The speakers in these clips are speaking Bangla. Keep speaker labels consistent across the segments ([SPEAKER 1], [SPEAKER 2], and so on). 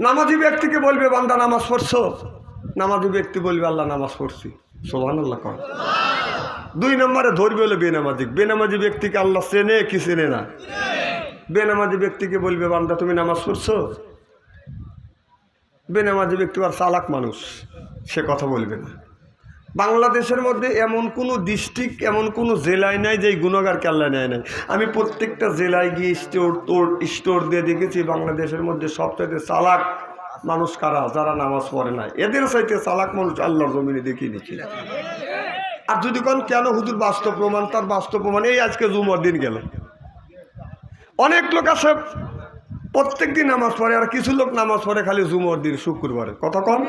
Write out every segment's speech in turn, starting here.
[SPEAKER 1] নামাজি ব্যক্তিকে বলবে বান্দা নামাজ পড়ছো, নামাজি ব্যক্তি বলবে আল্লাহ নামাজ পড়ছি, সুবহানাল্লাহ কর। 2 নম্বরে ধরবে হলো বেনামাজি। বেনামাজি ব্যক্তিকে আল্লাহ চেনে কি চেনে না? বেনামাজি ব্যক্তিকে বলবে বান্দা তুমি নামাজ পড়ছো। বেনামাজি ব্যক্তি আর চালাক মানুষ, সে কথা বলবে না। বাংলাদেশের মধ্যে এমন কোনো ডিস্ট্রিক্ট, এমন কোনো জেলায় নাই যে গুণাগারকে আল্লাহ নেয় নাই। আমি প্রত্যেকটা জেলায় গিয়ে স্টোর দিয়ে দেখেছি বাংলাদেশের মধ্যে সবচাইতে চালাক মানুষ কারা? যারা নামাজ পড়ে না। এদের চাইতে চালাক মানুষ আল্লাহর জমিনে দেখিয়ে দিচ্ছি। আর যদি কোন কেন হুজুর বাস্তব প্রমাণ, তার বাস্তব প্রমাণ এই আজকে জুমার দিন গেল, অনেক লোক আছে প্রত্যেক দিন নামাজ পড়ে, আর কিছু লোক নামাজ পড়ে খালি জুমার দিন, শুক্রবারে। কথা কম,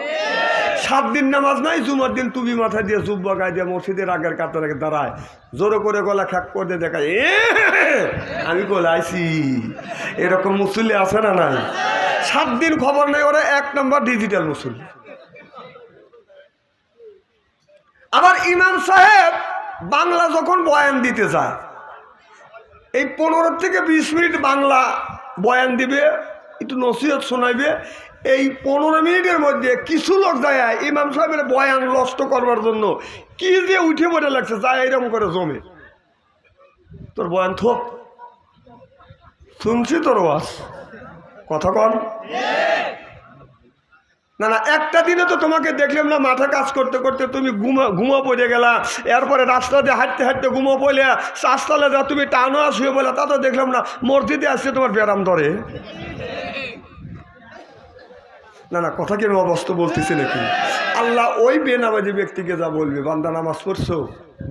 [SPEAKER 1] 7 দিন নামাজ নাই, জুমার দিন টুপি মাথায় দিয়ে জুব্বা গায়ে দিয়ে মসজিদের আগের কাতারে দাঁড়ায়, জোরে করে গলা খ্যাক করে দেখায় আমি গোলাইছি। এরকম মুসল্লি আছে না নাই? 7 দিন খবর নেই, ওরা 1 নম্বর ডিজিটাল মুসল্লি। আবার ইমাম সাহেব বাংলা যখন বয়ান দিতে যায়, এই 15 থেকে 20 মিনিট বাংলা বয়ান দিবে, একটু নসিহত শোনাইবে। এই 15 মিনিটের মধ্যে কিছু লোক যায় ইমাম সাহেবের বয়ান নষ্ট করবার জন্য কি যে উঠে পড়ে লাগছে, যায় এরকম করে জমে। তোর বয়ান থোক, শুনছি তোর ওয়াজ, কথা কন না। না, একটা দিনে তো তোমাকে দেখলাম না মাঠে কাজ করতে করতে তুমি ঘুমো পড়ে গেলা, এরপরে রাস্তা দিয়ে হাঁটতে হাঁটতে ঘুমো পড়লে, চাষতলে যা তুমি টানো শুয়ে বলে, তা তো দেখলাম না। মসজিদে আসছে তোমার ব্যারাম ধরে না। না, কথা কি আমি অবস্থা বলতেছি নাকি? আল্লাহ ওই বেনামাজি ব্যক্তিকে যা বলবে বান্দা নামাজ পড়ছো,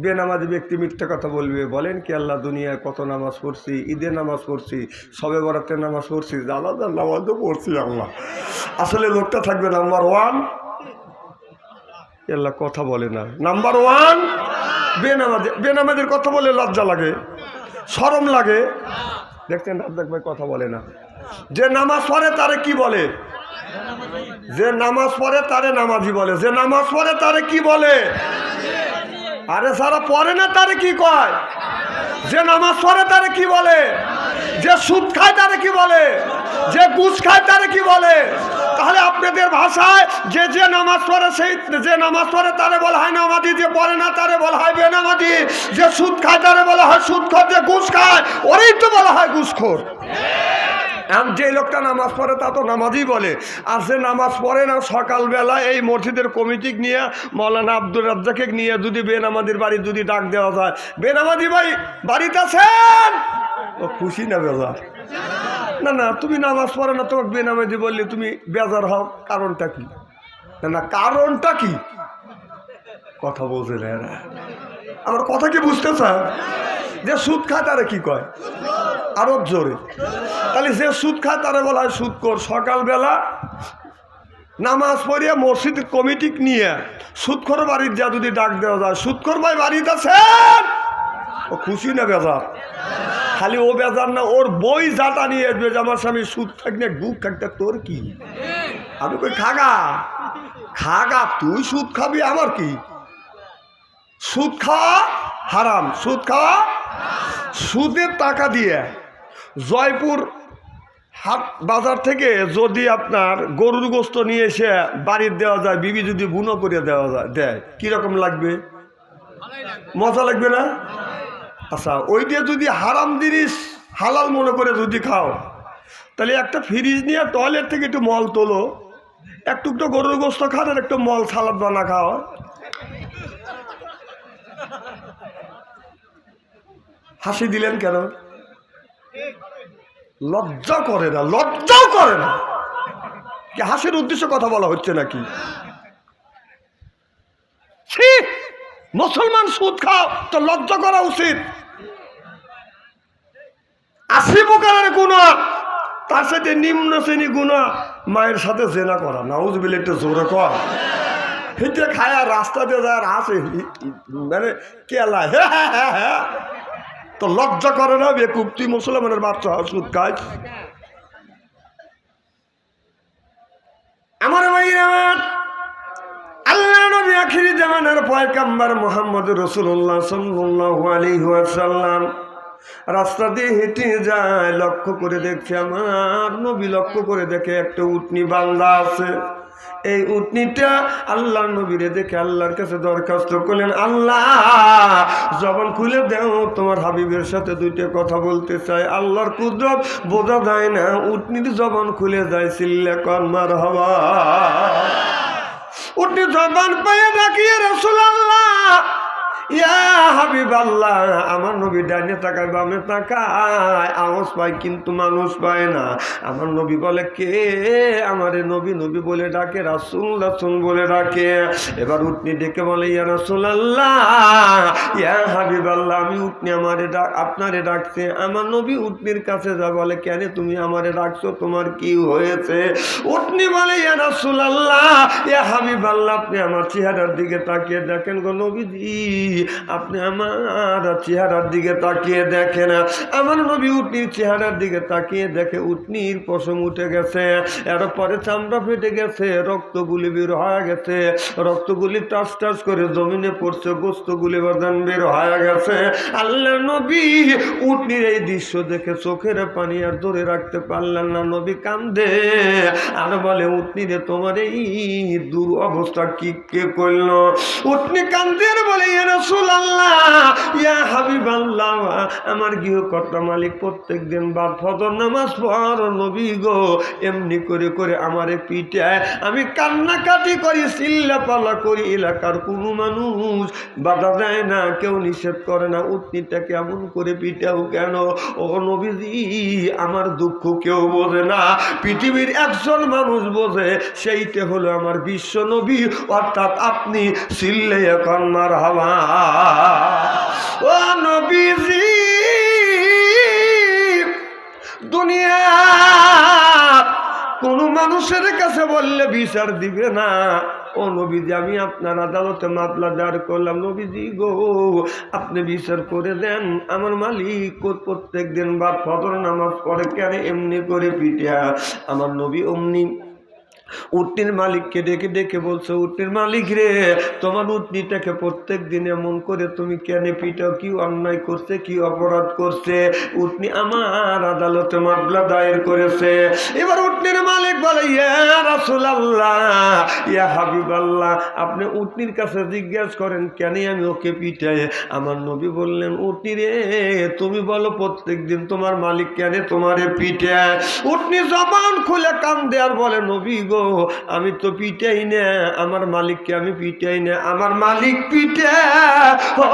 [SPEAKER 1] বেনামাজি ব্যক্তি মিথ্যা কথা বলবে। বলেন কি আল্লাহ দুনিয়ায় কত নামাজ পড়ছি, ঈদে নামাজ পড়ছি, সবে বরাতের নামাজ পড়ছি, জানাজার নামাজও পড়ছি। আল্লাহ আসলে লোকটা থাকবে নাম্বার 1, আল্লাহ কথা বলে না। নাম্বার 1 বেনামাজি। বেনামাজির কথা বলে লজ্জা লাগে, শরম লাগে। দেখছেন রাজ্জাক ভাই কথা বলে না। যে নামাজ পড়ে তারে কি বলে? যে নামাজ পড়ে তারে নামাজি বলে। যে নামাজ পড়ে তারে কি বলে? আরে যারা পড়ে না তারে কি কয়? যে নামাজ পড়ে তারে কি বলে? যে সুদ খায় তারে কি বলে? যে ঘুষ খায় তারে কি বলে? তাহলে আপনাদের ভাষায় যে যে নামাজ পড়ে, সেই যে নামাজ পড়ে তারে বলা হয় নামাজি, যে পড়ে না তারে বলা হয় বেনামাজি। যে সুদ খায় তারে বলা হয় সুদখোর, যে ঘুষ খায় ওরেই তো বলা হয় ঘুষখোর। যে লোকটা নামাজ পড়ে তা তো নামাজই বলে। আর যে নামাজ পড়ে না, সকালবেলা এই মসজিদের কমিটি নিয়ে মৌলানা আব্দুর রাজ্জাকে নিয়ে যদি বেনামাজির বাড়ি যদি ডাক দেওয়া যায়, বেনামাজি ভাই বাড়িতে আছেন, ও খুশি না বেজার? না না, তুমি নামাজ পড়ো না, তোমাকে বেনামাজি বললে তুমি বেজার হও, কারণটা কি? না না, কারণটা কি? কথা বলছে না এরা, আমার কথা কি বুঝতে চায়? যে সুদ খায় তারে কি কয়? আরো জোরে। তাহলে যে সুদ খায় তারে বলা হয় সুদখোর। সকালবেলা নামাজ পড়িয়া মসজিদ কমিটি নিয়ে সুদখোর বাড়ির যা যদি ডাক দেওয়া যায়, সুদখোর ভাই বাড়িতে আছেন, ও খুশি না বেজার? খালি ও বেজার না, ওর বই যাটা নিয়ে আসবে যে আমার স্বামী সুদ খাক না গুপ খাকটা তোর কি? আমি কই খাগা খাগা, তুই সুদ খাবি, আমার কি? সুদ খাওয়া হারাম, সুদ খাওয়া। সুদের টাকা দিয়ে জয়পুর হাট বাজার থেকে যদি আপনার গরুর গোস্ত নিয়ে এসে বাড়ির দেওয়া যায়, বিবি যদি বুনো করে দেওয়া যায় দেয়, কিরকম লাগবে? মজা লাগবে না? আচ্ছা, ওই দিয়ে যদি হারাম জিনিস হালাল মনে করে যদি খাও, তাহলে একটা ফ্রিজ নিয়ে টয়লেট থেকে একটু মল তোলো, একটু একটু গরুর গোস্ত খান আর একটু মল সালাদ বানা খাও। হাসি দিলেন কেন? লজ্জা করে না? লজ্জাও করে না কি? হাসির উদ্দেশ্য কথা বলা হচ্ছে নাকি? মুসলমান সুদ খাও তো লজ্জা করা উচিত। 80 প্রকারের গুনাহ, তার সাথে নিম্ন শ্রেণী গুনাহ মায়ের সাথে জেনা করা। নাউজুবিল্লাহ, একটু জোরে কর। হেঁটে খায়া রাস্তা দিয়ে যায় আর হাসে, মানে কেলা, হ্যাঁ তো লজ্জা করে না? বেকুব, তুই মুসলমানের বাচ্চা সুদ খায়। আমার ভাইরা, আল্লাহ নবী আখিরি জামানার পয়গম্বর মুহাম্মদ রাসূলুল্লাহ সাল্লাল্লাহু আলাইহি ওয়াসাল্লাম রাস্তা দিয়ে হেঁটে যায়, লক্ষ্য করে দেখছে আমার নবী, লক্ষ্য করে দেখে একটা উটনি বান্ধা আছে। এই উটনিটা আল্লাহর নবীরে দেখে আল্লাহর কাছে দরখাস্ত করলেন, আল্লাহ জবান খুলে দাও, তোমার হাবিবের সাথে দুইটা কথা বলতে চাই। আল্লাহর কুদরত বোঝা যায় না, উটনির জবান খুলে যায়, চিল্লা কর মারহাবা। উটনি জবান পেয়ে ডাকিয়ে রাসূলুল্লাহ, ইয়া হাবিবাল্লাহ, আমার নবী ডাইনে তাকায় বামে তাকায়, আওয়াজ পায় কিন্তু মানুষ পায় না। আমার নবী বলে, কে আমারে নবী নবী বলে ডাকে, রাসূল রাসূল বলে ডাকে। এবার উটনি ডেকে বলে, ইয়া রাসূলুল্লাহ, ইয়া হাবিবাল্লাহ, আমি উটনি আমারে আপনারে ডাকছে। আমার নবী উটনির কাছে যা বলে, কেন তুমি আমারে ডাকছো, তোমার কি হয়েছে? উটনি বলে, ইয়া রাসূলুল্লাহ, ইয়া হাবিবাল্লাহ, আপনি আমার চেহারার দিকে তাকিয়ে দেখেন গো নবীজি, আপনি আমার চেহারার দিকে তাকিয়ে দেখেন। আমার নবী উটনির চেহারার দিকে তাকিয়ে দেখে উটনির পশম উঠে গেছে, এরপরে চামড়া ফেটে গেছে, রক্তগুলি বের হয়ে গেছে, রক্তগুলি টাস টাস করে জমিনে পড়ছে, গোস্তগুলি বাদান বের হয়ে গেছে। আল্লাহ নবী উটনির এই দৃশ্য দেখে চোখের পানি আর ধরে রাখতে পারলেন না, নবী কান্দে আর বলে, উটনিরে তোমার এই দূর অবস্থা কি কে করলো? উটনি কান্দে আর বলে, ইয়া রাসূলুল্লাহ, ইয়া হাবিবাল্লাহ, আমার গৃহকর্তা মালিক প্রত্যেক দিন বাদ ফজর নামাজ পড় নবী গো, এমনি করে করে আমারে পিটায়, আমি কান্নাকাটি করি, চিল্লাপালা করি, এলাকার কোনো মানুষ বাধা দেয় না, কেউ নিষেধ করে না, উটনিটা কেমন করে পিটাও কেন? ও নবীজি, আমার দুঃখ কেউ বোঝে না, পৃথিবীর একজন মানুষ বোঝে, সেইটা হলো আমার বিশ্ব নবী, অর্থাৎ আপনি। চিল্লাইয়া কর মারহাবা। ও নবীজি, দুনিয়া কোন মানুষের কাছে বললে বিচার দিবে না। ও নবীজি, আমি আপনার আদালতে মামলা দাঁড় করলাম, নবীজি গো আপনি বিচার করে দেন, আমার মালিক প্রত্যেক দিন বাদ ফজর নামাজ পড়ে, কেন এমনি করে পিটিয়া? আমার নবী অমনি উটনির মালিককে ডেকে ডেকে বলছে, উটনির মালিক রে, তোমার উটনিটাকে প্রত্যেক দিন এমন করে তুমি কেন পিটাও? কি অন্যায় করছে, কি অপরাধ করছে? উটনি আমার আদালতে মামলা দায়ের করেছে। এবার উটনির মালিক বলে, ইয়া রাসূলুল্লাহ, ইয়া হাবিবাল্লাহ, আপনি উটনির কাছে জিজ্ঞাসা করেন কেন আমি ওকে পিটাই? আমার নবী বললেন, উটনি রে, তুমি বলো প্রত্যেক দিন তোমার মালিক কেন তোমারে পিটায়? উটনি জবান খুলে কান্দে আর বলে, নবী গো, আমি তো পিটাই না, আমার মালিককে আমি পিটাই না, আমার মালিক পিটে। ও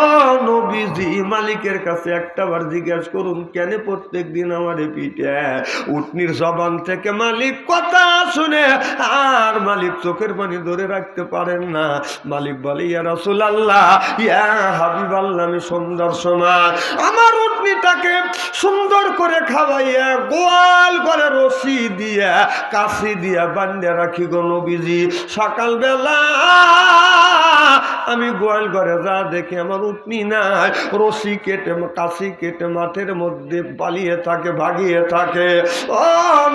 [SPEAKER 1] নবীজি, মালিকের কাছে একটাবার জিজ্ঞাসা করুন কেন প্রত্যেক দিন আমারে পিটে? উটনির জবান থেকে মালিক কথা শুনে আর মালিক চোখের পানি ধরে রাখতে পারেন না। মালিক বলে, ইয়া রাসূলুল্লাহ, ইয়া হাবিবাল্লাহ, আমি সন্ধ্যার সময় আমার উটনিটাকে সুন্দর করে খাওয়াইয়া গোয়াল করে রশি দিয়া কাশি দিয়া বান্ধে রাখি গো নবীজি। সকালবেলা আমি গোয়াল ঘরে যা দেখি আমার উটনি নাই, রশি কেটে কাশি কেটে মাঠের মধ্যে পালিয়ে থাকে, ভাগিয়ে থাকে। ও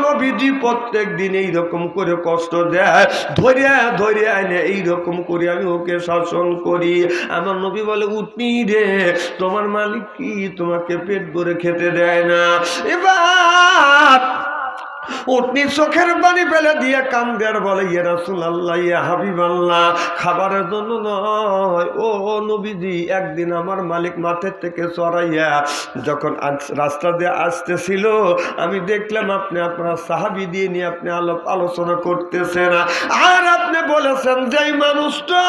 [SPEAKER 1] নবীজি প্রত্যেক দিন এইরকম করে কষ্ট দেয়, ধরিয়া ধরিয়া এনে এইরকম করে আমি ওকে শাসন করি। আমার নবী বলে, উটনি রে, তোমার মালিক কি তোমাকে পেট ভরে খেতে দেয় না? এবার উটনি চোখের পানি ফেলে দিয়ে কান্দে আর বলে, ইয়া রাসূলুল্লাহ, ইয়া হাবিবাল্লাহ, খাবারের জন্য নয়, ও নবীজি, একদিন আমার মালিক মাঠের থেকে চড়াইয়া যখন রাস্তা দিয়ে আসতেছিল, আমি দেখলাম আপনি আপনার সাহাবী দিয়ে নিয়ে আপনি আলোচনা করতেছেন, আর আপনি বলেছেন যে এই মানুষটা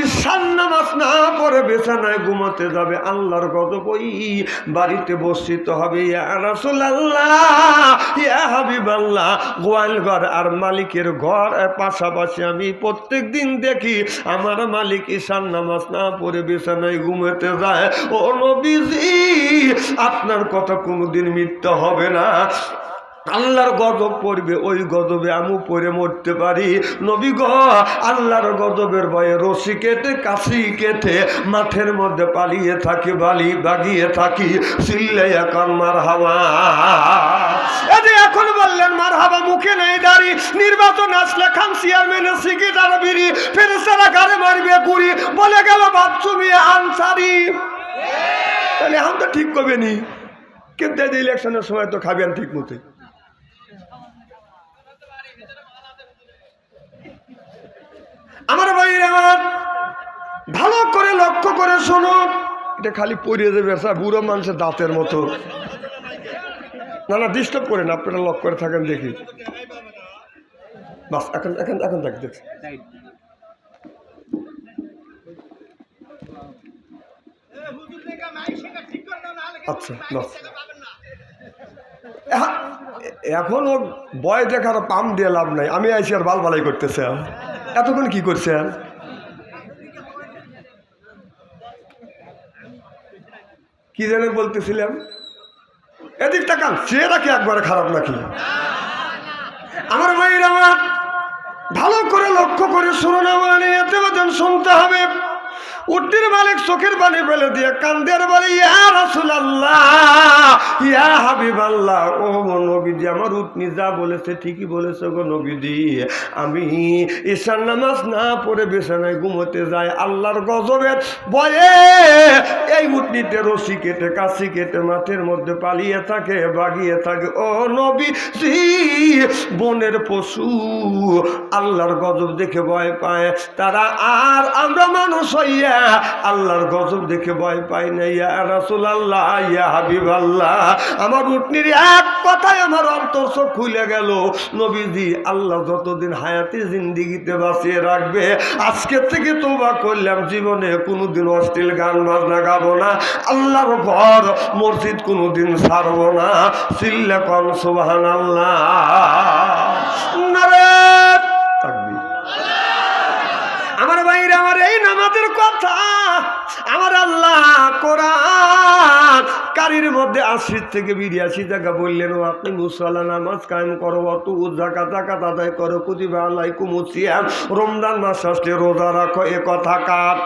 [SPEAKER 1] ঈশান নামাজ না পড়ে বিছানায় ঘুমাতে যাবে, আল্লাহর গজব ওই বাড়িতে বর্ষিত হবে। ইয়া রাসূলুল্লাহ, ইয়া হাবিবাল্লাহ, গোয়ালঘর আর মালিকের ঘর পাশাপাশি আমি প্রত্যেক দিন দেখি আমার মালিক ঈশান নামাজ না পড়ে বিছানায় ঘুমাতে যায়। ও নবীজি, আপনার কথা কোনোদিন মিথ্যা হবে না, আল্লাহর গজব পড়বে, ওই গজবে আমি পড়ে মরতে পারি। নবী গো, আল্লাহর গজবের ভয়ে রশি কেটে কাশি কেটে মাঠের মধ্যে পালিয়ে থাকি, বাগিয়ে থাকি। চিল্লাইয়া কান মারহাবা। এখন বললেন মারহাবা, মুখে নেই দাড়ি, নির্বাচন আসলে খান চেয়ারম্যানের সিগারেট আর বিড়ি, ফেরেশতারা গাড়ি মারবে গুড়ি, বলে গেল বাচ্চু মিয়া আনসারি। তাহলে এখন তো ঠিক করবে নি, কিন্তু এই ইলেকশনের সময় তো খাবেন ঠিক মতো। আমার ভাইরা আমার ভালো করে লক্ষ্য করে শুনুন, এটা খালি পড়িয়ে যাবে বুড়ো মানুষের দাঁতের মতো। না না ডিস্টার্ব করেন, আপনারা লক্ষ্য করে থাকেন দেখি বাস। এখন এখন এখন দেখ দেখ আচ্ছা বাস। এখন ও বয় দেখার পাম দিয়ে লাভ নাই, আমি আইসি আর বাল বালাই করতেছে। এতক্ষণ কি করছেন? কি জানেন বলতেছিলাম? এদিক তাকান, চেহারা কি একবারে খারাপ নাকি? আমার ভাইয়ের আমার ভালো করে লক্ষ্য করে শুনুন, আমার এতে বাদন শুনতে হবে। উটটির মালিক চোখের পানি ফেলে দিয়ে কান্দের বলে, ইয়া রাসূলুল্লাহ, ইয়া হাবিবাল্লাহ, ও নবীজি, আমার উটনি যা বলেছে ঠিকই বলেছে গো নবীজি। আমি ঈশার নামাজ না পড়ে বিছানায় ঘুমোতে যাই, আল্লাহর গজবের ভয়ে এই উটনিতে রশি কেটে কাশি কেটে মাঠের মধ্যে পালিয়ে থাকে, বাগিয়ে থাকে। ও নবীজি, বনের পশু আল্লাহর গজব দেখে ভয় পায় তারা, আর আমরা মানুষ হইয়া আল্লাহর গজব দেখে ভয় পাই না। ইয়া রাসূলুল্লাহ, ইয়া হাবিবাল্লাহ, আমার উটনির এক কথায় আমার অন্তর চোখ খুলে গেল। নবীজি, আল্লাহ যতদিন হায়াতে জিন্দিগিতে বাঁচিয়ে রাখবে, আজকে থেকে তওবা করলাম, জীবনে কোনোদিন অশ্লীল গান বাজনা গাবো না, আল্লাহর ঘর মসজিদ কোনোদিন ছাড়বো না। চিল্লা কোন সুবহানাল্লাহ, নারে তাকবীর। আমার ভাইরা আমার এই নামাজের কথা আমার আল্লাহ কোরআন কারীর মধ্যে ৮০ থেকে ৮২ জায়গা বললেন, ও আপনি মুসল্লা নামাজ কায়েম করো, অত যাকাত আদায় করো, কুতিবা আলাইকুমুস সিয়াম, রমজান মাস আসলে রোজা রাখো। এ কথা কার?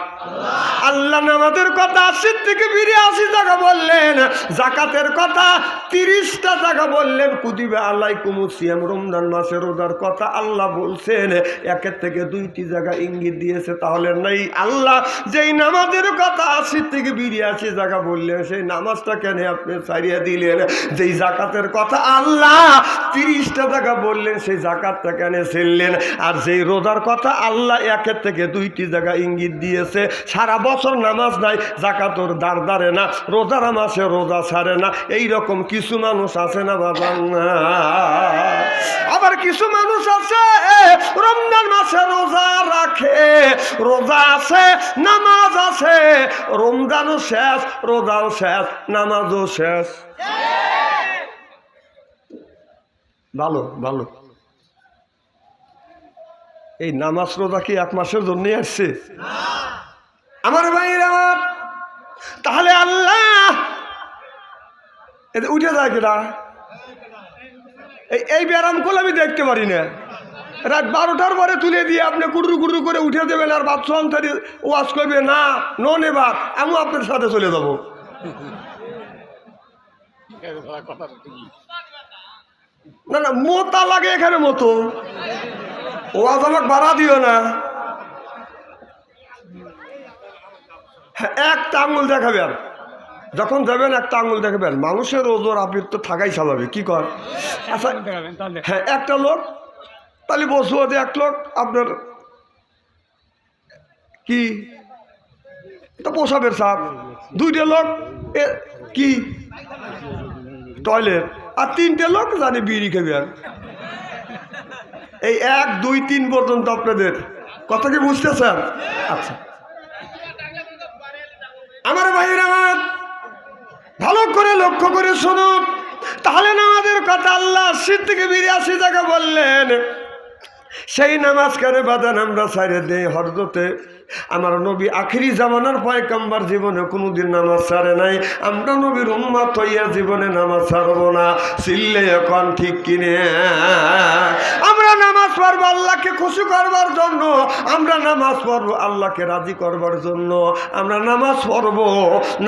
[SPEAKER 1] আল্লাহ নামাজের কথা ৮০ থেকে ৮২ জায়গা বললেন, যাকাতের কথা ৩০টা জায়গা বললেন, কুতিবা আলাইকুমুস সিয়াম, রমজান মাসে রোজার কথা আল্লাহ বলছেন, একের থেকে ২টি জায়গা ইঙ্গিত দিয়েছে। তাহলে নাই আল্লাহ যেই নামাজের কথা ৮০ থেকে ৮২ জায়গা বললেন, সেই নামাজটা কেন আপনি ছাড়িয়ে দিলেন? যেই যাকাতের কথা আল্লাহ ৩০টা জায়গা বললেন, সেই যাকাতটা কেন ছেড়লেন? আর যেই রোজার কথা আল্লাহ একের থেকে ২টি জায়গা ইঙ্গিত দিয়েছে, সারা বছর নামাজ নাই, যাকাতর দাঁড় দাঁড়ে না, রোজার মাসে রোজা ছাড়ে না, এইরকম কিছু মানুষ আছে না বাবা? আবার কিছু মানুষ আছে রমজান মাসে রোজা রাখে, রোজা আছে, নামাজ আছে, রমজানও শেষ, রোজাও শেষ, নামাজও শেষ। ভালো ভালো, এই নামাজ রোজা কি ১ মাসের জন্য আসছে? আমার ভাইরা, তাহলে আল্লাহ উঠে যায় কিনা? এই ব্যায়াম করলে আমি দেখতে পারি না, রাত ১২টার পরে তুলে দিয়ে আপনি কুড়ু কুড়ু করে উঠে দেবেন আর বাচ্চা অন্তরে ওয়াজ করবে না, নন এবার আমিও আপনার সাথে চলে যাব। না না, মোতা লাগে এখানে মতো, ওয়াজ আমাকে বাড়া দিও না। একটা আঙুল দেখাবেন, যখন যাবেন একটা আঙুল দেখাবেন। মানুষের ওজোর আপির তো থাকাই স্বাভাবিক, কি কর? আচ্ছা হ্যাঁ, একটা লোক, তাহলে বসবো যে এক লোক আপনার কি এটা পোশাবের সাপ, 2টে লোক কি টয়লেট, আর 3টে লোক জানি বিড়ি খাবে। আর এই 1, 2, 3 পর্যন্ত আপনাদের কথা কি বুঝতেছেন? আচ্ছা আমার ভাইয়েরা আমার ভালো করে লক্ষ্য করে শুনুন, তাহলে নামাজের কথা আল্লাহ ৮০ থেকে ৮২ জায়গা বললেন, সেই নামাজ কেন বাদান আমরা ছাড়ে দেই? হযরতে আমার নবী আখিরি জামানার পয়গম্বর জীবনে কোনোদিন নামাজ ছাড়ে নাই, আমরা নবীর উম্মত হইয়া জীবনে নামাজ ছাড়বো না। চিল্লে এখন ঠিক কিনে? আমরা নামাজ পড়বো আল্লাহকে খুশি করবার জন্য, আমরা নামাজ পড়বো আল্লাহকে রাজি করবার জন্য, আমরা নামাজ পড়বো।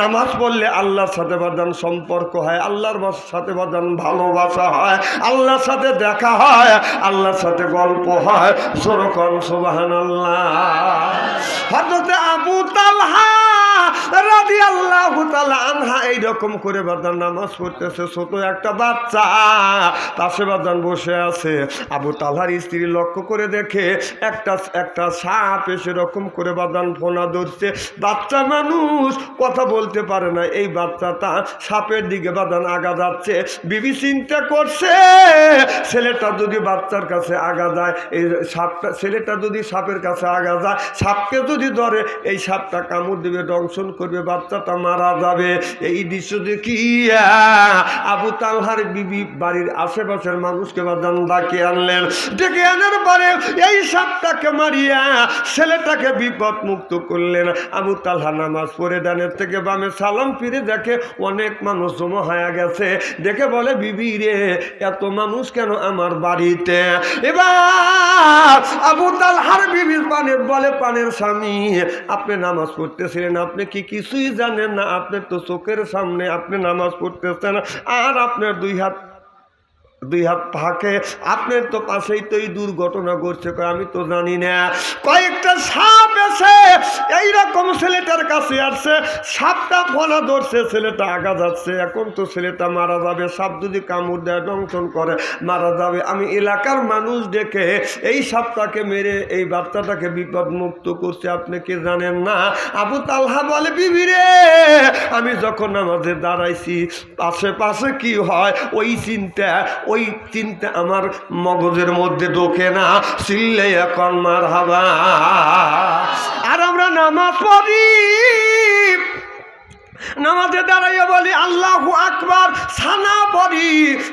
[SPEAKER 1] নামাজ পড়লে আল্লাহর সাথে বাদান সম্পর্ক হয়, আল্লাহর সাথে বাদান ভালোবাসা হয়, আল্লাহর সাথে দেখা হয়, আল্লাহর সাথে গল্প হয়। সুবহানাল্লাহ। হযরত আবু তালহা রাদিয়াল্লাহু তাআলা আনহা এইরকম করে বাদান নামাজ পড়তেছে, ছোট একটা বাচ্চা পাশে বাদান বসে আছে। আবু তালহার স্ত্রী লক্ষ্য করে দেখে একটা সাপ এসে রকম করে বাদান ফোনা ধরছে। বাচ্চা মানুষ কথা বলতে পারে না, এই বাচ্চাটা সাপের দিকে বাদান আগা যাচ্ছে। বিবি চিন্তা করছে ছেলেটা যদি বাচ্চার কাছে আগা যায়, এই সাপটা ছেলেটা যদি সাপের কাছে আগা যায়, সাপকে যদি ধরে এই সাপটা কামড় দিবে, দংশন করবে, বাচ্চাটা মারা যাবে। এই দৃশ্য দেখিয়া আবু তালহার বিবি বাড়ির আশেপাশের মানুষকে বাদান ডাকে আনলেন। ডেকে আনার পরে এই সাপটাকে মারিয়া ছেলেটাকে বিপদ মুক্ত করলেন। আবু তালহা নামাজ পড়ে ডানের থেকে বামে সালাম ফিরে দেখে অনেক মানুষ জমা হয়ে গেছে। দেখে বলে, বিবি রে, এত মানুষ কেন আমার বাড়িতে? এবার আবু তালহার বিবি বলে, পানের স্বামী, আপনি নামাজ পড়তেছিলেন, আপনি কি কিছুই জানেন না? আপনি তো চোখের সামনে আপনি নামাজ পড়তেছেন, আর আপনার দুই হাত ফাঁকে, আপনার তো পাশেই তো এই দুর্ঘটনা ঘটছে। আমি তো জানি না। কয়েকটা সাপ এসে এইরকম ছেলেটার কাছে আসছে, সাপটা ফলা ধরছে, ছেলেটা আগা যাচ্ছে। এখন তো ছেলেটা মারা যাবে, সাপ যদি কামড় দেয়, দংশন করে, মারা যাবে। আমি এলাকার মানুষ ডেকে এই সাপটাকে মেরে এই বাচ্চাটাকে বিপদ মুক্ত করছে, আপনি কি জানেন না? আবু তালহা বলে, বিবি রে, আমি যখন নামাজে দাঁড়াইছি, পাশে কি হয় ওই চিন্তা আমার মগজের মধ্যে ঢোকে না। চিল্লে এখন মারহাবা। আর আমরা নামাজ পড়ি, নামাজে দাঁড়াইয়া বলি আল্লাহু আকবার, সানা পড়ি,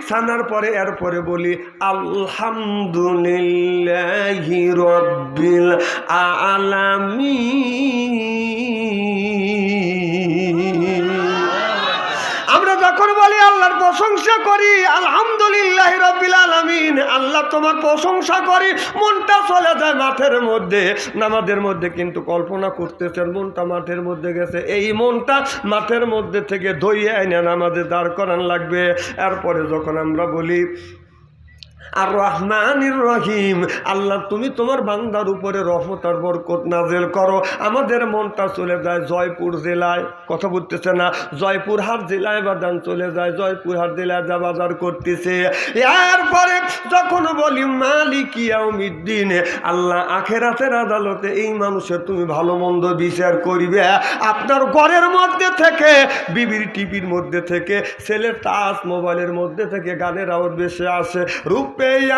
[SPEAKER 1] সানার পরে এরপরে বলি আলহামদুলিল্লাহি রাব্বিল আলামিন। আমরা যখন বলি আল্লাহর প্রশংসা করি, আলহামদুলিল্লাহি রাব্বিল আলামিন, আল্লাহ তোমার প্রশংসা করি, মনটা চলে যায় মাঠের মধ্যে। নামাজের মধ্যে কিন্তু কল্পনা করতেছেন মনটা মাঠের মধ্যে গেছে। এই মনটা মাঠের মধ্যে থেকে ধইয়ে এনে নামাজে দাঁড় করান লাগবে। এরপরে যখন আমরা বলি আর রহমানির রহিম, আল্লাহ তুমি তোমার বান্দার উপরে রহমত আর বরকত নাজেল করো, আমাদের মনটা চলে যায় জয়পুর জেলায়। কথা বলতেছে না? জয়পুরহাট জেলায় বাদান চলে যায়, জয়পুরহাট জেলায় যা বাজার করতেছে। এরপরে যখন বলি মালিক ইয়াউমিদ্দিন, আল্লাহ আখেরাতের আদালতে এই মানুষের তুমি ভালো মন্দ বিচার করিবে। আপনার ঘরের মধ্যে থেকে, বিবির টিভির মধ্যে থেকে, ছেলের টাচ মোবাইলের মধ্যে থেকে গানের আওয়াজ বেশি আসে। রূপ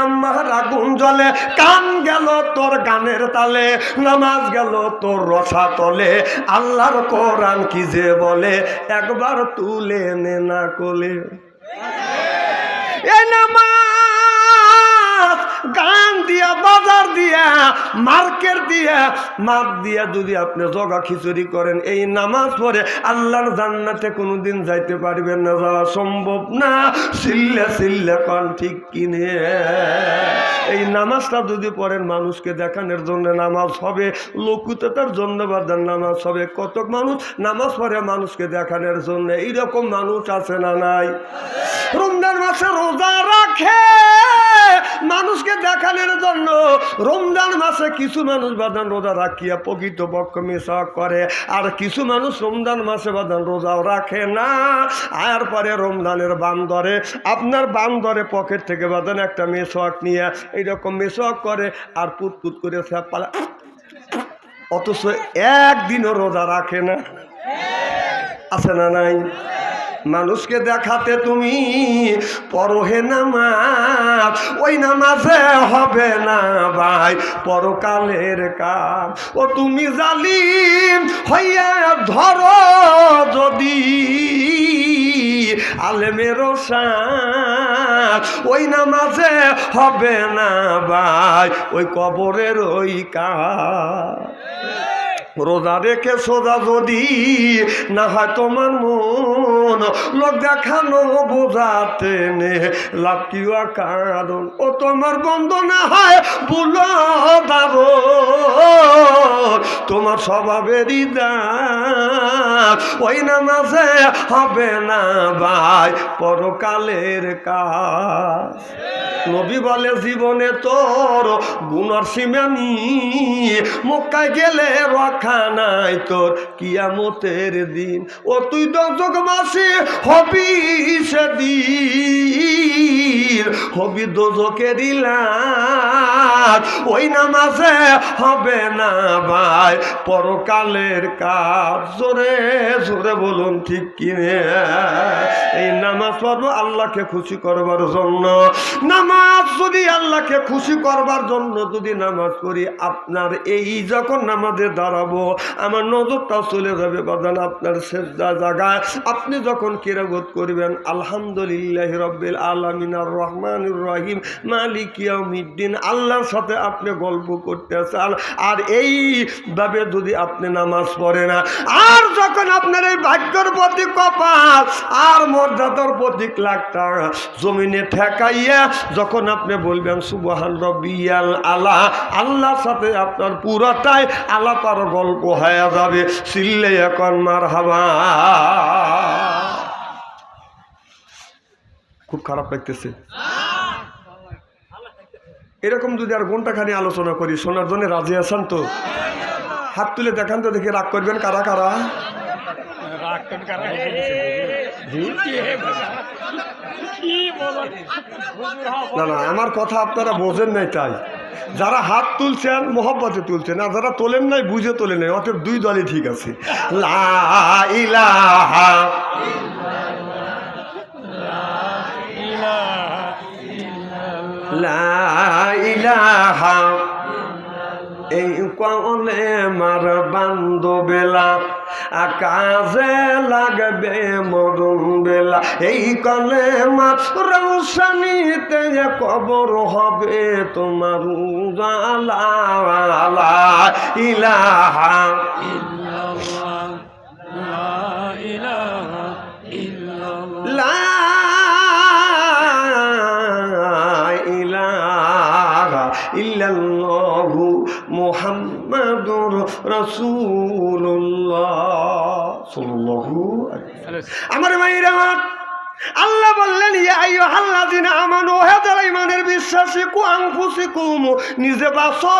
[SPEAKER 1] আমার আগুন জ্বলে, কান গেল তোর গানের তালে, নামাজ গেল তোর রসা তলে, আল্লাহর কোরআন কি যে বলে, একবার তুলে নে না কোলে। এই নামাজ গান দিয়া, বাজার দিয়া, মার্কেট দিয়া, মাপ দিয়া যদি আপনি জগা খিচুড়ি করেন, এই নামাজ পড়ে আল্লাহর জান্নাতে কোনোদিন যাইতে পারবেন না, যাওয়া সম্ভব না। সিল্লা কন ঠিক কিনে। এই নামাজটা যদি পড়েন মানুষকে দেখানোর জন্য নামাজ হবে, লকুততার জন্য বাদান নামাজ হবে। কত মানুষ নামাজ পড়ে মানুষকে দেখানোর জন্য, এইরকম মানুষ আছে না নাই? রমজান মাসে রোজা রাখে মানুষকে দেখানোর জন্য। রমজান মাসে কিছু মানুষ বাদান রোজা রাখিয়া প্রকৃতপক্ষ মিশক করে, আর কিছু মানুষ রমজান মাসে বাদান রোজাও রাখে না। আর পরে রমজানের বান ধরে, আপনার বান ধরে পকেট থেকে বাদান একটা মেশক নিয়ে এইরকম মেশক করে, আর পুতপুত করে পালা, অথচ একদিনও রোজা রাখে না। আছে না নাই? মানুষকে দেখাতে তুমি পরহে নামাজ, ওই নামাজে হবে না ভাই পরকালের কাজ। ও তুমি জালিম হইয়া ধরো যদি আলেমের সাথ, ওই নামাজে হবে না ভাই ওই কবরের ওই কাজ। রোজা রেখে সোজা যদি না হয় তোমার মন, লোক দেখানো বোঝাতে নে লাভ কি কারণ, ও তোমার বন্ধ না হয় বুলো দারো, তোমার স্বভাবেরই দাঁত, ওই নামাজে হবে না ভাই পরকালের কাজ। নবী বলে জীবনে তোর গুনার সীমানি, মক্কায় গেলে রক্ষা নাই তোর কিয়ামতের দিন। ও তুই দশক মাসে হবি সেদিন, হবি দোজকের ইলাজ, ওই নামাজে হবে না ভাই পরকালের কাজ। জোরে জোরে বলুন ঠিক কিনে। এই নামাজ পড়বো আল্লাহকে খুশি করবার জন্য। নামাজ যদি আল্লাহকে খুশি করবার জন্য যদি নামাজ পড়ি, আপনার এই যখন নামাজে দাঁড়াবো আমার নজরটা চলে যাবে বাজান আপনার সেজদা জায়গায়। আপনি যখন কিরাত করবেন আলহামদুলিল্লাহি রাব্বিল আলামিন আর রহমানির রহিম মালিক ইয়াউমিদ্দিন, আল্লাহর সাথে আপনি গল্প করতে চান, আর এইভাবে যদি আপনি নামাজ পড়ে না, আর যখন আপনার এই ভাগ্যের প্রতি কপাল আর মর্যাদার প্রতীক লাখটা জমিনে ঠেকাইয়া যখন আপনি বলবেন সুবহান রাব্বিয়াল আলা, আল্লাহর সাথে আপনার পুরোটাই আলাপার গল্প হয়ে যাবে। চিল্লে এখন মারহাবা। খুব খারাপ লাগতেছে এরকম যদি আর ঘন্টাখানি আলোচনা করি, শোনার জন্য রাজি আছেন তো? হাত তুলে দেখান তো দেখি, রাগ করবেন কারা কারা? না না, আমার কথা আপনারা বোঝেন নাই, তাই যারা হাত তুলছেন মোহব্বতে তুলছেন, আর যারা তোলেন নাই বুঝে তোলেন নাই, অতএব দুই দলই ঠিক আছে। লা ইলাহা লা ইলাহা, এই কলে মার বান্ধবেলা আকাশে লাগবে মরণ বেলা, এই কলে মার রৌশনীতে কবর হবে তোমার উজালা। ইলাহা ইল্লাল্লাহু মুহাম্মাদুর রাসূলুল্লাহ সাল্লাল্লাহু আলাইহি ওয়াসাল্লাম। আমার ভাইরা, আল্লাহ বললেন ইয়া আইয়ুহাল্লাযিনা আমানু, হে যারা ঈমানের বিশ্বাসী, কু আনফুসিকুম, নিজে বাঁচো,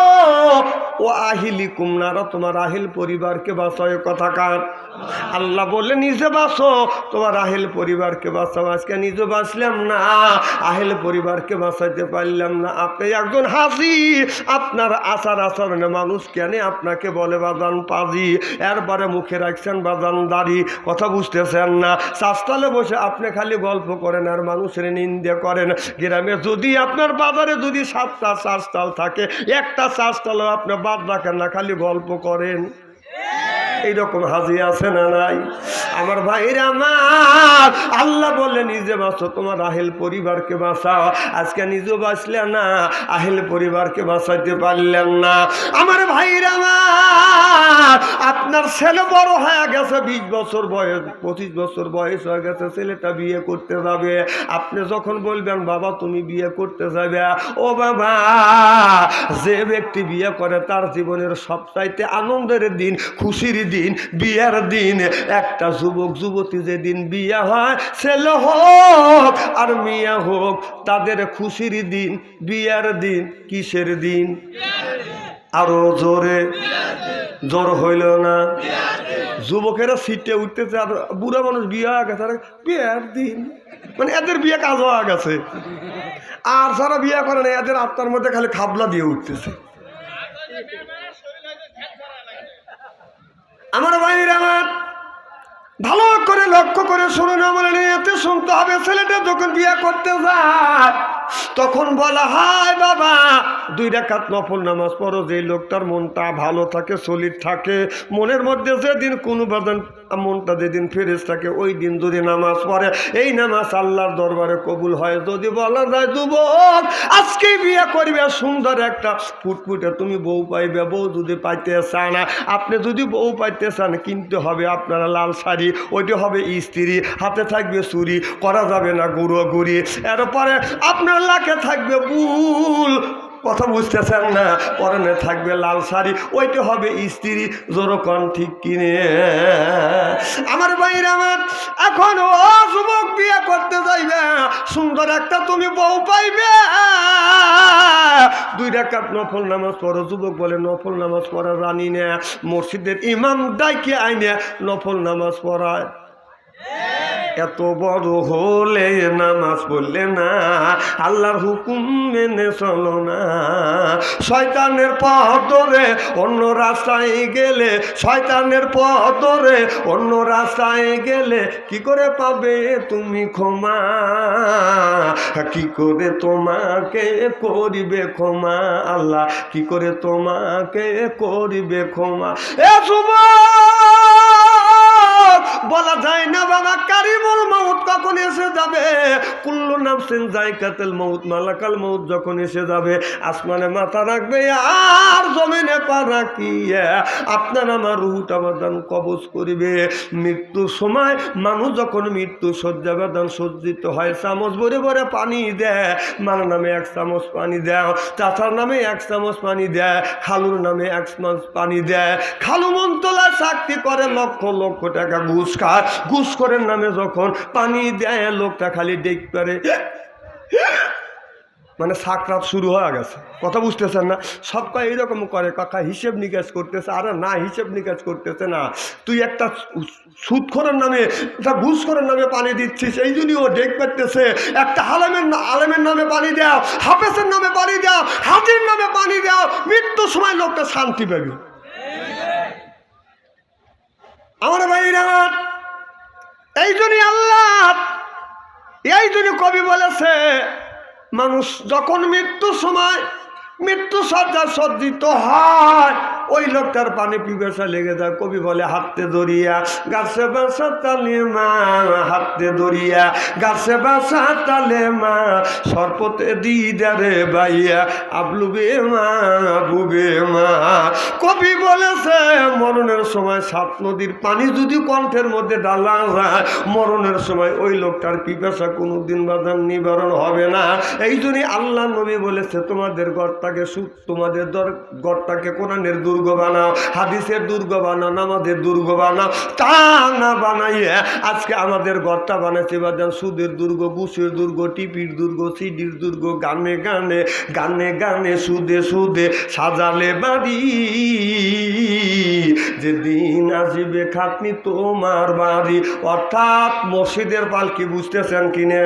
[SPEAKER 1] ও আহিলিকুম নারা, তোমার আহিল পরিবারকে বাঁচাও। কথা কার? আল্লাহ বললেন নিজে বাঁচো, তোমার আহিল পরিবারকে বাঁচাও। আজকে নিজে বাঁচলাম না, আহিল পরিবারকে বাঁচাইতে পারলাম না। আপনি একজন হাসি, আপনার আচার আচরণে মানুষ কেন আপনাকে বলে বাজান পাজি, এরপরে মুখে রাখছেন বাজান দাড়ি। কথা বুঝতেছেন না? চাষতলে বসে আপনি খালি গল্প করেন আর মানুষের নিন্দে করেন। গ্রামে যদি আপনার বাজারে যদি 7টা চাষতাল থাকে, একটা চাষতালও আপনি বাদ রাখেন না, খালি গল্প করেন। এইরকম হাজি আছে না নাই? আমার ভাইরা আমার, আল্লাহ বলে নিজে বাঁচো, তোমার আহিল পরিবারকে বাঁচাও। আজকে নিজে বাঁচলে না, আহিল পরিবারকে বাঁচাইতে পারলেন না। আমার ভাইরা আমার, আপনার ছেলে বড় হয়ে গেছে, 20 বছর বয়স, 25 বছর বয়স হয়ে গেছে, ছেলেটা বিয়ে করতে যাবে। আপনি যখন বলবেন বাবা তুমি বিয়ে করতে যাবে, ও বাবা, যে ব্যক্তি বিয়ে করে তার জীবনের সবচাইতে আনন্দের দিন, খুশির দিন, বিয়ের দিন। একটা যুবক যুবতী যেদিন বিয়ে হয়, ছেলে হোক আর মেয়ে হোক, তাদের খুশির দিন, বিয়ের দিন। কিসের দিন? আরো জোরে, জোর হইল না? যুবকেরা সিটে উঠতেছে, আর বুড়া মানুষ বিয়ে হয়ে গেছে, বিয়ের দিন, মানে এদের বিয়ে কাজ হয়ে গেছে। আর যারা বিয়ে করে না, এদের আত্মার মধ্যে খালি খাবলা দিয়ে উঠতেছে। আমার ভাইরা আমার, ভালো করে লক্ষ্য করে শুনুন, আমার নিয়তে শুনতে হবে। ছেলেটা যখন বিয়ে করতে যায় তখন বলা হয় বাবা 2 রাকাত নফল নামাজ পড়ো। যে লোকটার মনটা ভালো থাকে, সলিড থাকে, মনের মধ্যে যেদিন কোনো বাদান মনটা যেদিন ফ্রেশ থাকে, ওই দিন যদি নামাজ পড়ে, এই নামাজ আল্লাহর দরবারে কবুল হয়। যদি বলা যায় যুবক আজকে বিয়ে করবে, সুন্দর একটা ফুটফুটে তুমি বউ পাইবে, বউ যদি পাইতে চান, আপনি যদি বউ পাইতে চান, কিনতে হবে আপনারা লাল শাড়ি, ওইটা হবে স্ত্রী, হাতে থাকবে চুরি, করা যাবে না গুঁড়ো গুড়ি, এরপরে আপনার লাখে থাকবে বুল, কথা বুঝতেছেন না? পরনে থাকবে লাল শাড়ি, ওইটা হবে স্ত্রী। জোরকন ঠিক কিনে আমার ভাইরা আমার, এখন ও যুবক বিয়ে করতে যাইবে, সুন্দর একটা তুমি বউ পাইবে, 2 রাকাত নফল নামাজ পড়ো। যুবক বলে নফল নামাজ পড়া জানি না, মসজিদের ইমাম ডাইকে আইনে নফল নামাজ পড়ায়। এত বড় হলে নামাজ পড়লে না, আল্লাহর হুকুম মেনে চলো না। শয়তানের পথ ধরে অন্য রাস্তায় গেলে, শয়তানের পথ ধরে অন্য রাস্তায় গেলে কি করে পাবে তুমি ক্ষমা? কি করে তোমাকে করিবে ক্ষমা? আল্লাহ কি করে তোমাকে করিবে ক্ষমা? এ বলা যায় না বাবা, কারিমুল মউত কখন এসে যাবে? কুল্লু নাফসিন যায়কাতুল মউত, মালাকাল মউত যখন এসে যাবে, আসমানে মাথা রাখবে আর জমিনে পা রাখিয়া আপনার আমার রূহটা বাদান কবজ করিবে। মৃত্যুর সময় মানুষ যখন মৃত্যু শয্যা বাদান সজ্জিত হয়, চামচ ভরে ভরে পানি দেয়। মার নামে 1 চামচ পানি দেয়, চাচার নামে 1 চামচ পানি দেয়, খালুর নামে 1 চামচ পানি দেয়। খালু মন্তলা চাকরি করে, লক্ষ লক্ষ টাকা ঘুষ খায়। ঘুষখোরের নামে যখন পানি দেয়, লোকটা খালি ডেক পারে, মানে সাকরাত শুরু হয়ে গেছে। কথা বুঝতেছেন না? সব কয় এইরকম করে, কাকা হিসেব নিকাশ করতেছে। আরে না, হিসেব নিকাশ করতেছে না, তুই একটা সুদখোরের নামে, একটা ঘুষখোরের নামে পানি দিচ্ছিস, এই জন্যই ও ডেক পারতেছে। একটা আলেমের নামে পানি দাও, হাফেজের নামে পানি দাও, হাজির নামে পানি দাও, মৃত্যুর সময় লোকটা শান্তি পাবে। আমার ভাইরা, এই জন্যই আল্লাহ, এই জন্য কবি বলেছে, মানুষ যখন মৃত্যুর সময় মৃত্যু সজ্জা সজ্জিত হয়, ওই লোকটার পানি পিপাসা লেগে যায়। কবি বলে, হাতে দরিয়া গাছে বাসা তালে মা, হাতে দরিয়া গাছে বাসা তালে মা, সরপতে দিদারে বাইয়া আবলুবে মা, বুবে মা। কবি বলেছে, মরণের সময় 7 নদীর পানি যদি কণ্ঠের মধ্যে ডালা যায়, মরণের সময় ওই লোকটার পিপাসা কোনোদিন বাধার নিবারণ হবে না। এই জন্যই আল্লাহ নবী বলেছে, তোমাদের তোমাদের ঘরটাকে কোরআনের দুর্গ বানাও, হাদিসের দুর্গ বানাও, নামাজের দুর্গ বানাও। তা না বানাইয়ে আজকে আমাদের ঘরটা বানাইছে বাদান সুদের দুর্গ, ঘুষের দুর্গ, টিপির দুর্গ, সিডির দুর্গ, গানে গানে গানে গানে সুদে সুদে সাজালে বাড়ি। যেদিন আসবে খাটনি তোমার বাড়ি, অর্থাৎ মসজিদের পালকি। বুঝতেছেন কিনে?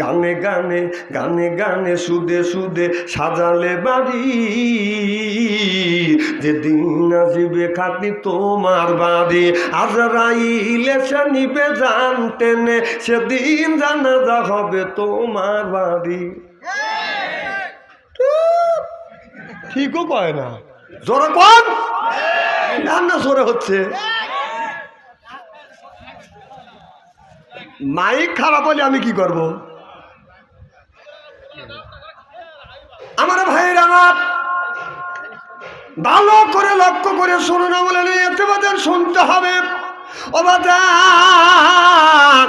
[SPEAKER 1] গানে গানে গানে গানে সুদে সুদে সাজালে বাড়ি, যেদিন আসবে খাটনি তোমার বাড়ি। আজরাইল এসে নিবে জানতে নে, সেদিন জানাজা হবে তোমার বাড়ি। ঠিকও কয় না, জোরে কোন না, জোরে হচ্ছে। মাইক খারাপ হলে আমি কি করব? আমার ভাইয়ের আমার, ভালো করে লক্ষ্য করে শুনুন, বলে এতে বাজার শুনতে হবে। ও বাজার,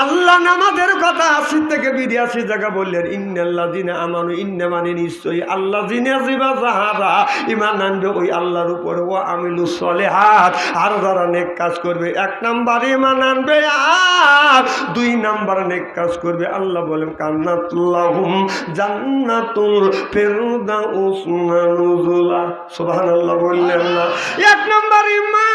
[SPEAKER 1] আল্লাহ নামাজের কথা 80 থেকে 82 জায়গা বললেন। ইন্নাল্লাযিনা আমানু, ইন্না মানে নিশ্চয়ই আল্লাযিনা জিবা যাহারা ঈমান আনবে ওই আল্লাহর উপরে, ও আমিলুস সলিহাত, আর যারা নেক কাজ করবে। 1 নাম্বার ঈমান আনবে, আর 2 নাম্বার নেক কাজ করবে। আল্লাহ বলেন, কান্নাতুল্লাহুম জান্নাতুল ফিরদাউস নুজুলা। সুবহানাল্লাহ বললেন না? 1 নাম্বার ঈমান,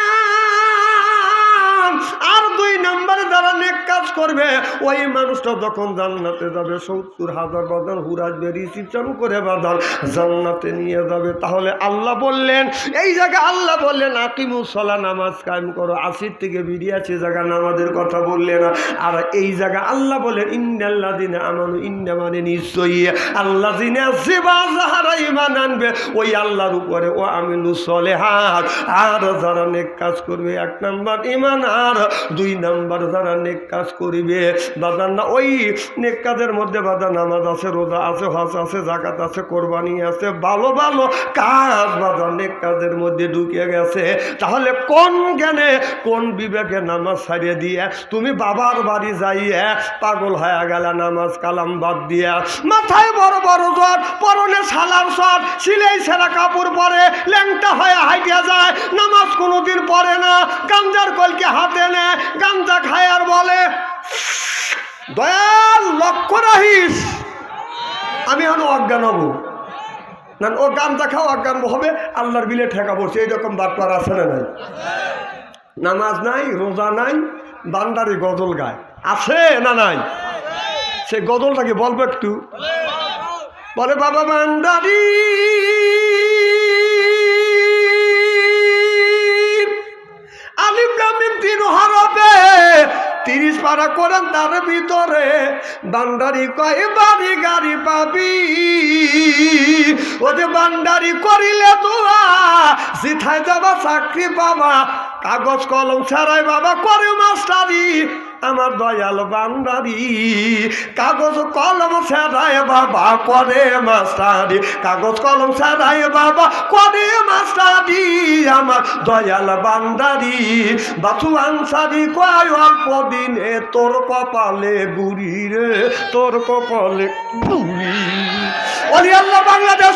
[SPEAKER 1] আর 2 নাম্বারে যারা নেক কাজ করবে, ওই মানুষটা যখন জান্নাতে যাবে 70,000 বাদান হুরাজবে, রিসিপশন করে বাদান জান্নাতে নিয়ে যাবে। তাহলে আল্লাহ বললেন, এই জায়গায় আল্লাহ বললেন আকিমুস সালাহ, নামাজ কায়েম করো। 80 থেকে 82 জায়গা নামাজের কথা বললেন। আর এই জায়গা আল্লাহ বলেন ইন্নাল্লাযিনা আমানু, ইন্না মানে নিশ্চয়ই আল্লাযিনা জিবা যাহারা ঈমান আনবে ওই আল্লাহর উপরে, ও আমিলুস সলিহাত, আর যারা নেক কাজ করবে। 1 নাম্বার ঈমান, আর 2 নাম্বার যারা নেক কাজ করিবে বাজান না, ওই নেক কাজের মধ্যে বাজান নামাজ আছে, রোজা আছে, হজ আছে, জাকাত আছে, কোরবানি আছে, ভালো ভালো কাজ বাজান নেক কাজের মধ্যে ঢুকে গেছে। তাহলে কোন জ্ঞানে কোন বিবেকে নামাজ ছাড়িয়ে দিয়ে তুমি বাবার বাড়ি যাইয়া পাগল হয়ে গেল নামাজ কালাম বাদ দিয়া, মাথায় বড় বড় জ্বর, পরনে সালার শট, সিলাই ছেঁড়া কাপড় পরে, ল্যাংটা হয়ে হাইটিয়া যায়, নামাজ কোনোদিন পড়ে না, গাঞ্জার কলকে হাতে নেয়, গাঞ্জা খায় আর বলে দয়াল লক্ষ্য রাখিস আমি এখন অজ্ঞান হব না, ও গাঞ্জা খাও অজ্ঞান হবে, আল্লাহর বিলে ঠেকা পড়ছে। এইরকম বাটপার আছে না নাই? নামাজ নাই, রোজা নাই, বান্দারি গজল গায়, আছে না নাই? সে গজলটাকে বলবো একটু, বলে বাবা বান্দারি আলিফ লাম মিম তিন হরফে 30 পারা করেন, তার ভিতরে বান্দারি কয় বাড়ি গাড়ি পাবি, ও যে বান্দারি করিলে তোরা জিথায় যাবা চাকরি পাবা, কাগজ কলম ছাড়াই বাবা করে মাস্টারি, আমার দয়াল বান্দারি কাগজ কলম ছাড়াই বাবা করে মাস্টারি, কাগজ কলম ছাড়াই বাবা করে মাস্টারি, আমার দয়াল বান্দারি বাসু আনসারি কয় অল্প দিনে তোর কপালে গুড়ি রে, তোর কপালে গুড়ি। ওলি আল্লাহ বাংলাদেশ